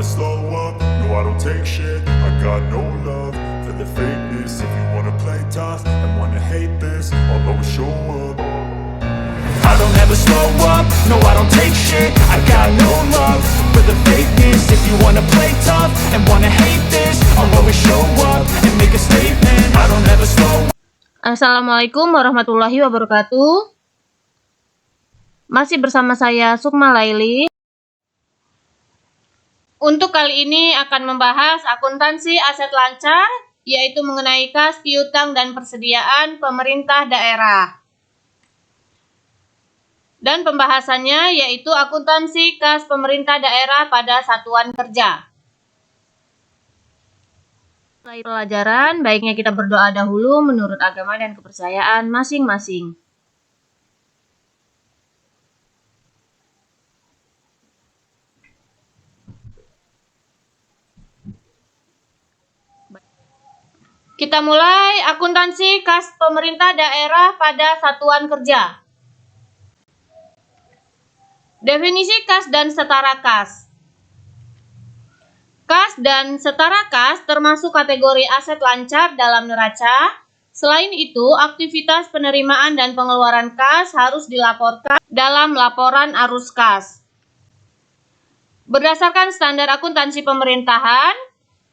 slow up, no I don't take shit. I got no love for the fakeness. If you wanna play tough and wanna hate this, I'll always show up. I don't ever slow up, no I don't take shit. I got no love for the fakeness. If you wanna play tough and wanna hate this, I'll always show up and make a statement. I don't ever slow up. Assalamualaikum warahmatullahi wabarakatuh. Masih bersama saya Sukma Laili. Untuk kali ini akan membahas akuntansi aset lancar, yaitu mengenai kas, piutang, dan persediaan pemerintah daerah. Dan pembahasannya yaitu akuntansi kas pemerintah daerah pada satuan kerja. Mulai pelajaran, baiknya kita berdoa dahulu menurut agama dan kepercayaan masing-masing. Kita mulai akuntansi kas pemerintah daerah pada satuan kerja. Definisi kas dan setara kas. Kas dan setara kas termasuk kategori aset lancar dalam neraca. Selain itu, aktivitas penerimaan dan pengeluaran kas harus dilaporkan dalam laporan arus kas. Berdasarkan standar akuntansi pemerintahan,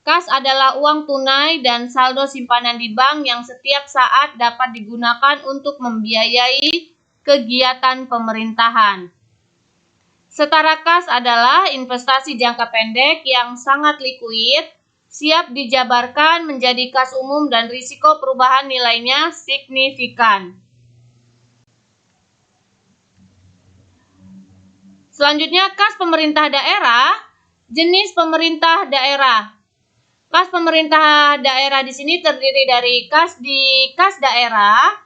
kas adalah uang tunai dan saldo simpanan di bank yang setiap saat dapat digunakan untuk membiayai kegiatan pemerintahan. Setara kas adalah investasi jangka pendek yang sangat likuid, siap dijabarkan menjadi kas umum dan risiko perubahan nilainya signifikan. Selanjutnya, kas pemerintah daerah, jenis pemerintah daerah. Kas pemerintah daerah di sini terdiri dari kas di kas daerah.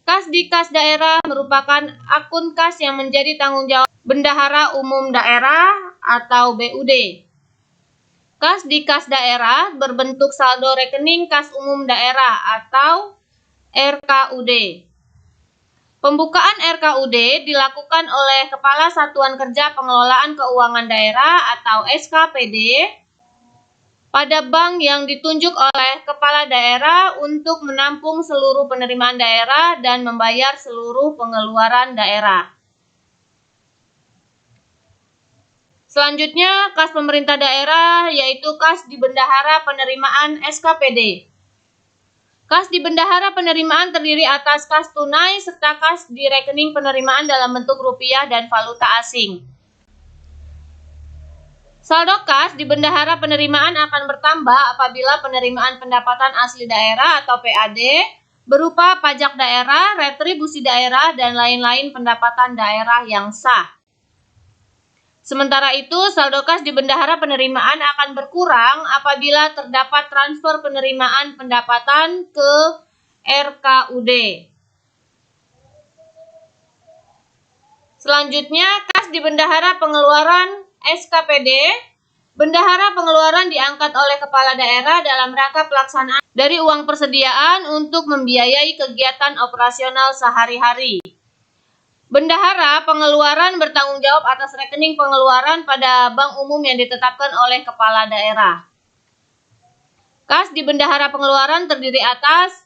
Kas di kas daerah merupakan akun kas yang menjadi tanggung jawab Bendahara Umum Daerah atau BUD. Kas di kas daerah berbentuk saldo rekening kas umum daerah atau RKUD. Pembukaan RKUD dilakukan oleh Kepala Satuan Kerja Pengelolaan Keuangan Daerah atau SKPD pada bank yang ditunjuk oleh kepala daerah untuk menampung seluruh penerimaan daerah dan membayar seluruh pengeluaran daerah. Selanjutnya, kas pemerintah daerah yaitu kas di bendahara penerimaan SKPD. Kas di bendahara penerimaan terdiri atas kas tunai serta kas di rekening penerimaan dalam bentuk rupiah dan valuta asing. Saldo kas di bendahara penerimaan akan bertambah apabila penerimaan pendapatan asli daerah atau PAD berupa pajak daerah, retribusi daerah, dan lain-lain pendapatan daerah yang sah. Sementara itu, saldo kas di bendahara penerimaan akan berkurang apabila terdapat transfer penerimaan pendapatan ke RKUD. Selanjutnya, kas di bendahara pengeluaran SKPD, bendahara pengeluaran diangkat oleh kepala daerah dalam rangka pelaksanaan dari uang persediaan untuk membiayai kegiatan operasional sehari-hari. Bendahara pengeluaran bertanggung jawab atas rekening pengeluaran pada bank umum yang ditetapkan oleh kepala daerah. Kas di bendahara pengeluaran terdiri atas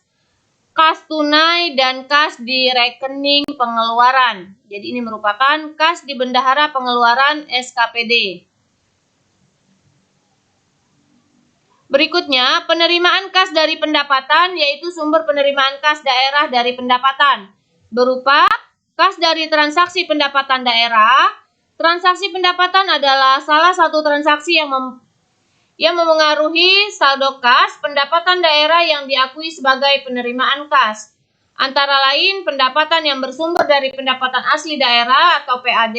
kas tunai dan kas di rekening pengeluaran. Jadi ini merupakan kas di bendahara pengeluaran SKPD. Berikutnya, penerimaan kas dari pendapatan yaitu sumber penerimaan kas daerah dari pendapatan berupa kas dari transaksi pendapatan daerah. Transaksi pendapatan adalah salah satu transaksi yang memengaruhi saldo kas pendapatan daerah yang diakui sebagai penerimaan kas. Antara lain pendapatan yang bersumber dari pendapatan asli daerah atau PAD,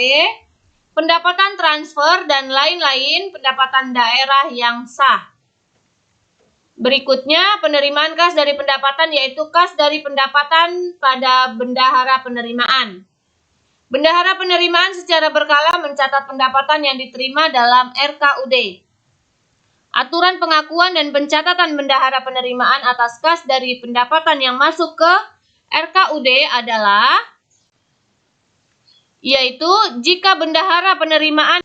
pendapatan transfer, dan lain-lain pendapatan daerah yang sah. Berikutnya, penerimaan kas dari pendapatan yaitu kas dari pendapatan pada bendahara penerimaan. Bendahara penerimaan secara berkala mencatat pendapatan yang diterima dalam RKUD. Aturan pengakuan dan pencatatan bendahara penerimaan atas kas dari pendapatan yang masuk ke RKUD adalah, yaitu jika bendahara penerimaan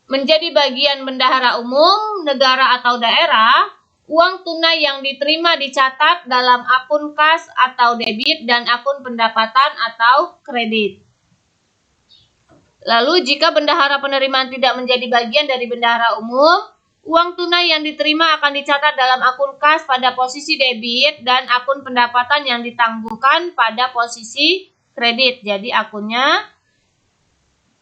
menjadi bagian bendahara umum, negara atau daerah, uang tunai yang diterima dicatat dalam akun kas atau debit dan akun pendapatan atau kredit. Lalu jika bendahara penerimaan tidak menjadi bagian dari bendahara umum, uang tunai yang diterima akan dicatat dalam akun kas pada posisi debit dan akun pendapatan yang ditangguhkan pada posisi kredit. Jadi akunnya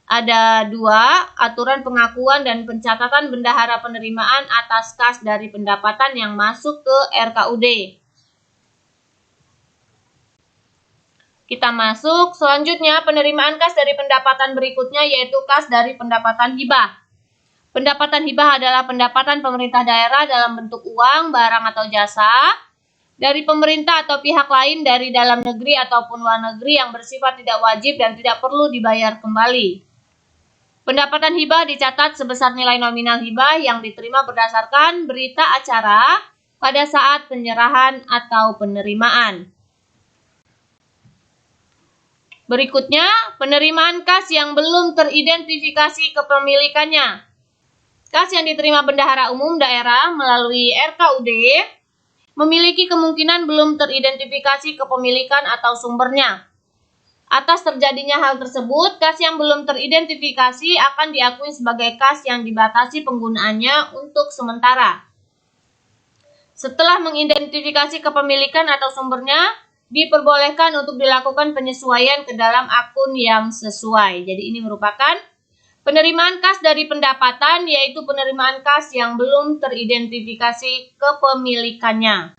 ada dua, aturan pengakuan dan pencatatan bendahara penerimaan atas kas dari pendapatan yang masuk ke RKUD. Kita masuk selanjutnya penerimaan kas dari pendapatan berikutnya yaitu kas dari pendapatan hibah. Pendapatan hibah adalah pendapatan pemerintah daerah dalam bentuk uang, barang atau jasa dari pemerintah atau pihak lain dari dalam negeri ataupun luar negeri yang bersifat tidak wajib dan tidak perlu dibayar kembali. Pendapatan hibah dicatat sebesar nilai nominal hibah yang diterima berdasarkan berita acara pada saat penyerahan atau penerimaan. Berikutnya, penerimaan kas yang belum teridentifikasi kepemilikannya. Kas yang diterima bendahara umum daerah melalui RKUD memiliki kemungkinan belum teridentifikasi kepemilikan atau sumbernya. Atas terjadinya hal tersebut, kas yang belum teridentifikasi akan diakui sebagai kas yang dibatasi penggunaannya untuk sementara. Setelah mengidentifikasi kepemilikan atau sumbernya, diperbolehkan untuk dilakukan penyesuaian ke dalam akun yang sesuai. Jadi ini merupakan penerimaan kas dari pendapatan, yaitu penerimaan kas yang belum teridentifikasi kepemilikannya.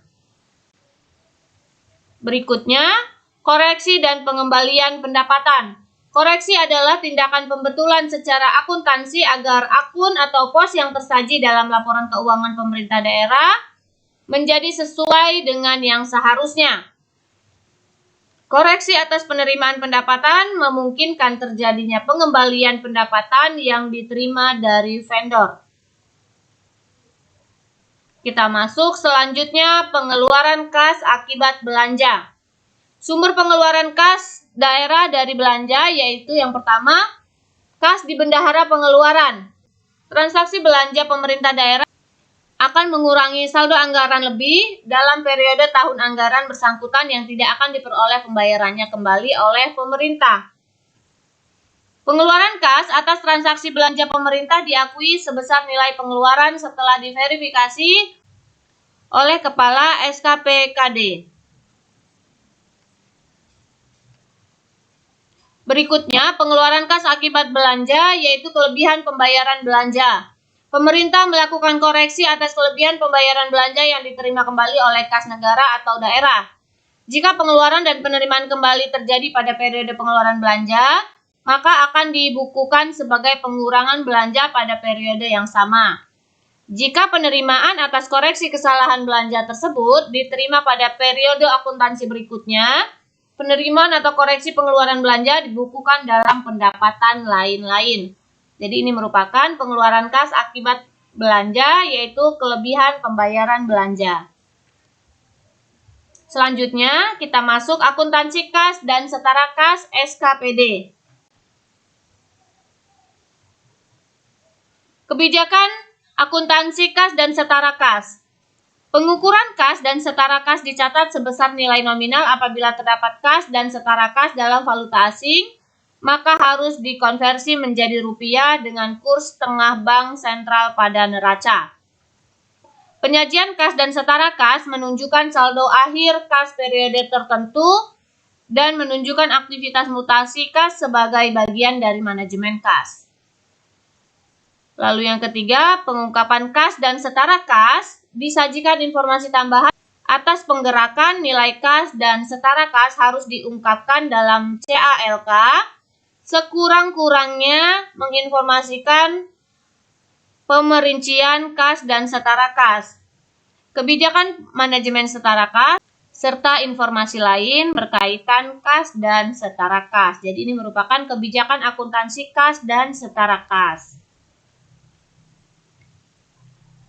Berikutnya, koreksi dan pengembalian pendapatan. Koreksi adalah tindakan pembetulan secara akuntansi agar akun atau pos yang tersaji dalam laporan keuangan pemerintah daerah menjadi sesuai dengan yang seharusnya. Koreksi atas penerimaan pendapatan memungkinkan terjadinya pengembalian pendapatan yang diterima dari vendor. Kita masuk selanjutnya pengeluaran kas akibat belanja. Sumber pengeluaran kas daerah dari belanja yaitu yang pertama, kas di bendahara pengeluaran. Transaksi belanja pemerintah daerah akan mengurangi saldo anggaran lebih dalam periode tahun anggaran bersangkutan yang tidak akan diperoleh pembayarannya kembali oleh pemerintah. Pengeluaran kas atas transaksi belanja pemerintah diakui sebesar nilai pengeluaran setelah diverifikasi oleh Kepala SKPKD. Berikutnya, pengeluaran kas akibat belanja yaitu kelebihan pembayaran belanja. Pemerintah melakukan koreksi atas kelebihan pembayaran belanja yang diterima kembali oleh kas negara atau daerah. Jika pengeluaran dan penerimaan kembali terjadi pada periode pengeluaran belanja, maka akan dibukukan sebagai pengurangan belanja pada periode yang sama. Jika penerimaan atas koreksi kesalahan belanja tersebut diterima pada periode akuntansi berikutnya, penerimaan atau koreksi pengeluaran belanja dibukukan dalam pendapatan lain-lain. Jadi ini merupakan pengeluaran kas akibat belanja yaitu kelebihan pembayaran belanja. Selanjutnya kita masuk akuntansi kas dan setara kas SKPD. Kebijakan akuntansi kas dan setara kas. Pengukuran kas dan setara kas dicatat sebesar nilai nominal apabila terdapat kas dan setara kas dalam valuta asing, maka harus dikonversi menjadi rupiah dengan kurs tengah bank sentral pada neraca. Penyajian kas dan setara kas menunjukkan saldo akhir kas periode tertentu dan menunjukkan aktivitas mutasi kas sebagai bagian dari manajemen kas. Lalu yang ketiga, pengungkapan kas dan setara kas disajikan informasi tambahan atas penggerakan nilai kas dan setara kas harus diungkapkan dalam CALK, sekurang-kurangnya menginformasikan pemerincian kas dan setara kas, kebijakan manajemen setara kas, serta informasi lain berkaitan kas dan setara kas. Jadi ini merupakan kebijakan akuntansi kas dan setara kas.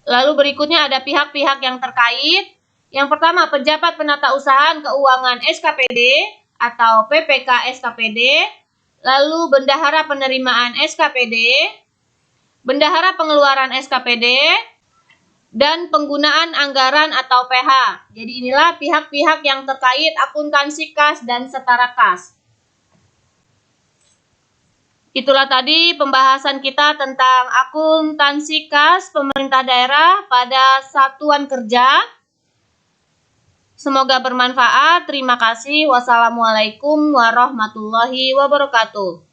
Lalu berikutnya ada pihak-pihak yang terkait. Yang pertama, pejabat penata usahaan keuangan SKPD atau PPK SKPD, lalu bendahara penerimaan SKPD, bendahara pengeluaran SKPD, dan penggunaan anggaran atau PH. Jadi inilah pihak-pihak yang terkait akuntansi kas dan setara kas. Itulah tadi pembahasan kita tentang akuntansi kas pemerintah daerah pada satuan kerja. Semoga bermanfaat. Terima kasih. Wassalamualaikum warahmatullahi wabarakatuh.